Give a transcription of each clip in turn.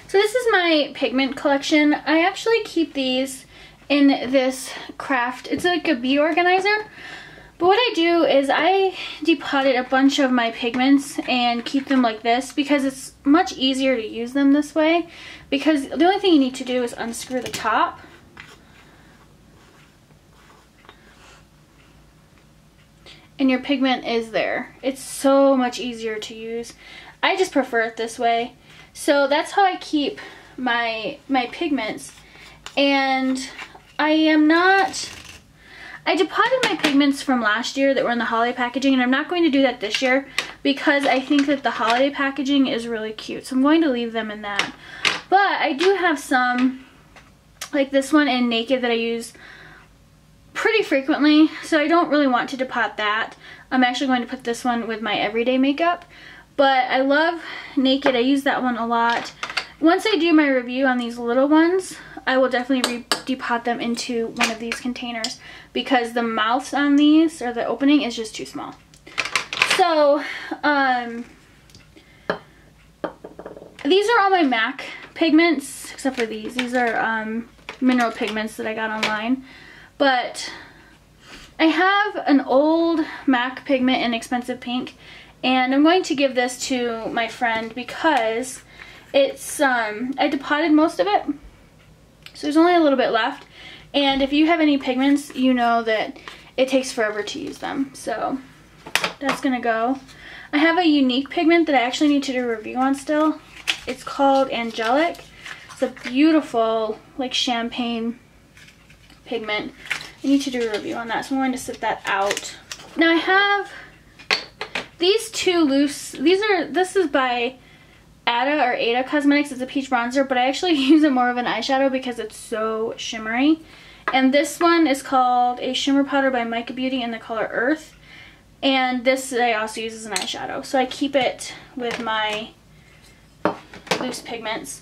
So this is my pigment collection. I actually keep these in this craft. It's like a bee organizer. But what I do is I depotted a bunch of my pigments and keep them like this because it's much easier to use them this way. Because the only thing you need to do is unscrew the top. And your pigment is there. It's so much easier to use. I just prefer it this way. So that's how I keep my pigments. And I depotted my pigments from last year that were in the holiday packaging, and I'm not going to do that this year because I think that the holiday packaging is really cute. So I'm going to leave them in that. But I do have some, like this one in Naked, that I use pretty frequently, so I don't really want to depot that. I'm actually going to put this one with my everyday makeup. But I love Naked. I use that one a lot. Once I do my review on these little ones, I will definitely depot them into one of these containers because the mouths on these, or the opening, is just too small. So, these are all my MAC pigments, except for these. These are mineral pigments that I got online. But I have an old MAC pigment in Expensive Pink, and I'm going to give this to my friend because it's, I depotted most of it, so there's only a little bit left. And if you have any pigments, you know that it takes forever to use them. So that's gonna go. I have a unique pigment that I actually need to do a review on still. It's called Angelic. It's a beautiful, like, champagne pigment. I need to do a review on that, so I'm going to set that out. Now I have these two loose, this is by Ada Cosmetics. It's a peach bronzer, but I actually use it more of an eyeshadow because it's so shimmery. And this one is called a shimmer powder by Mica Beauty in the color Earth. And this I also use as an eyeshadow. So I keep it with my loose pigments.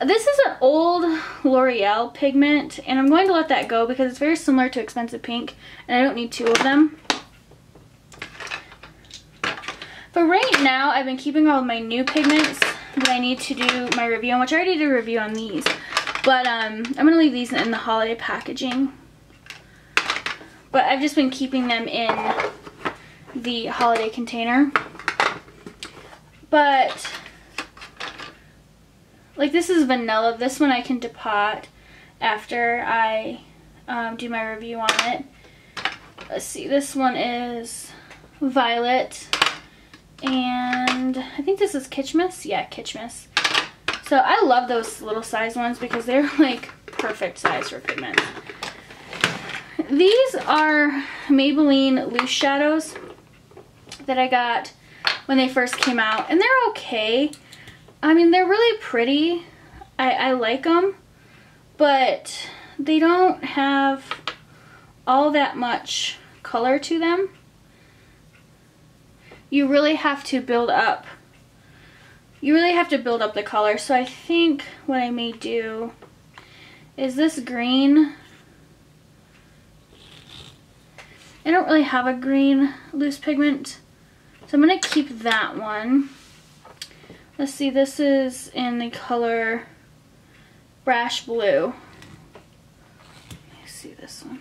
This is an old L'Oreal pigment, and I'm going to let that go because it's very similar to Expensive Pink, and I don't need two of them. But right now, I've been keeping all of my new pigments that I need to do my review on, which I already did a review on these. But I'm going to leave these in the holiday packaging. But I've just been keeping them in the holiday container. But, like, this is vanilla. This one I can depot after I do my review on it. Let's see, this one is violet. And I think this is Kitschmas. Yeah, Kitschmas. So I love those little size ones because they're like perfect size for pigments. These are Maybelline loose shadows that I got when they first came out, and they're okay. I mean, they're really pretty. I like them, but they don't have all that much color to them. You really have to build up. You really have to build up the color. So I think what I may do is this green. I don't really have a green loose pigment, so I'm going to keep that one. Let's see, this is in the color Brash Blue. Let me see this one.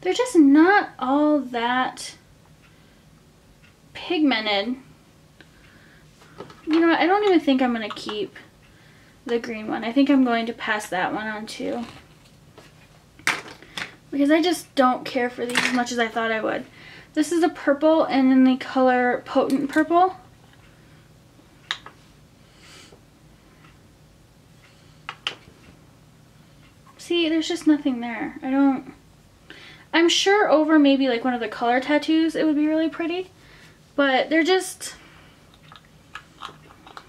They're just not all that pigmented. You know what, I don't even think I'm going to keep the green one. I think I'm going to pass that one on too, because I just don't care for these as much as I thought I would. This is a purple, and in the color Potent Purple. See, there's just nothing there. I'm sure over maybe like one of the color tattoos it would be really pretty, but they're just,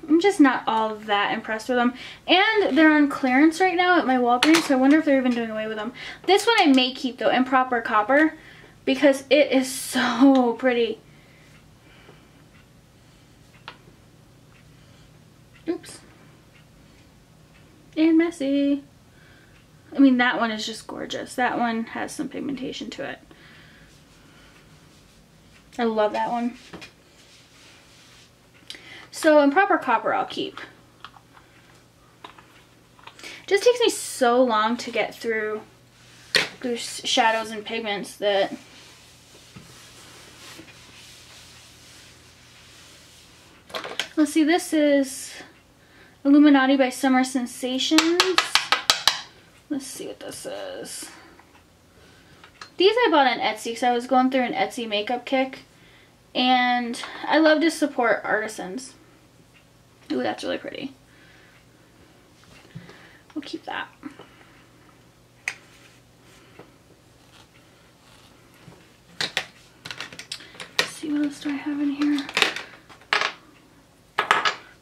I'm just not all that impressed with them. And they're on clearance right now at my Walgreens, so I wonder if they're even doing away with them. This one I may keep though, Improper Copper, because it is so pretty. Oops. And messy. I mean, that one is just gorgeous. That one has some pigmentation to it. I love that one. So Improper Copper I'll keep. Just takes me so long to get through shadows and pigments that let's see, this is Illuminati by Summer Sensations. Let's see what this is. These I bought on Etsy because I was going through an Etsy makeup kick, and I love to support artisans. Ooh, that's really pretty. We'll keep that. Let's see, what else do I have in here?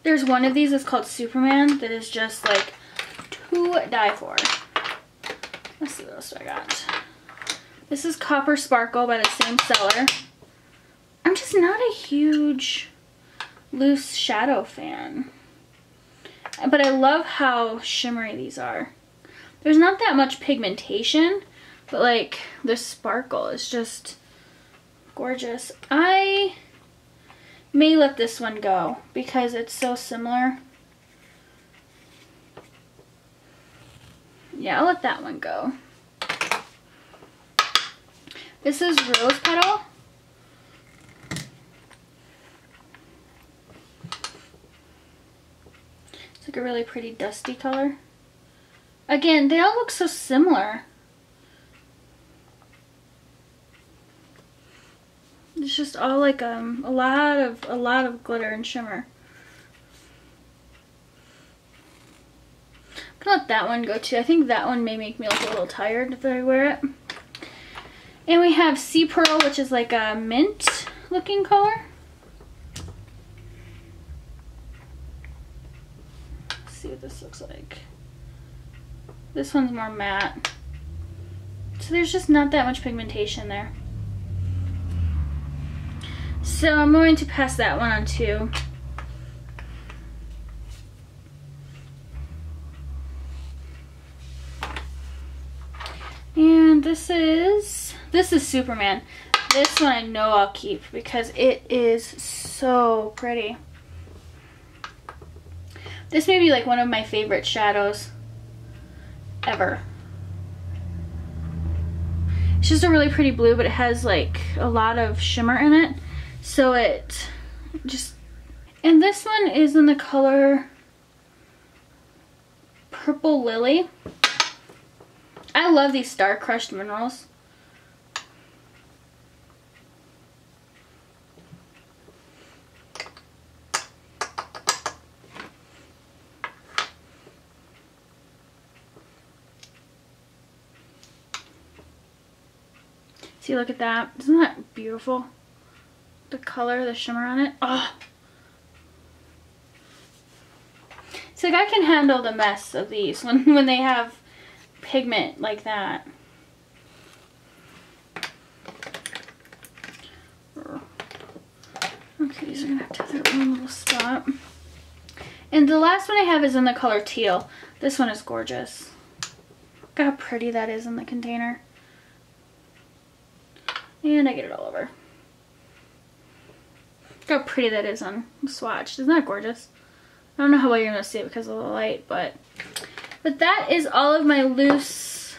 There's one of these that's called Superman that is just like to die for. Let's see, what else do I got? This is Copper Sparkle by the same seller. I'm just not a huge loose shadow fan, but I love how shimmery these are. There's not that much pigmentation, but like the sparkle is just gorgeous. I may let this one go because it's so similar. Yeah, I'll let that one go. This is Rose Petal. It's like a really pretty dusty color. Again, they all look so similar. It's just all like a lot of glitter and shimmer. I'm gonna let that one go too. I think that one may make me look a little tired if I wear it. And we have Sea Pearl, which is like a mint looking color. Let's see what this looks like. This one's more matte. So there's just not that much pigmentation there. So I'm going to pass that one on too. And this is Superman. This one I know I'll keep because it is so pretty. This may be like one of my favorite shadows ever. It's just a really pretty blue, but it has like a lot of shimmer in it. So it just, and this one is in the color Purple Lily. I love these star crushed minerals. See, look at that. Isn't that beautiful? The color, the shimmer on it. Oh. So like I can handle the mess of these when they have pigment like that. Okay, these are gonna have to have their own little spot. And the last one I have is in the color teal. This one is gorgeous. Look how pretty that is in the container. And I get it all over. Look how pretty that is on the swatch. Isn't that gorgeous? I don't know how well you're going to see it because of the light, but that is all of my loose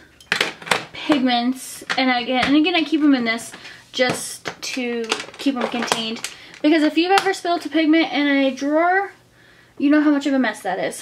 pigments. And again, I keep them in this just to keep them contained. Because if you've ever spilled a pigment in a drawer, you know how much of a mess that is.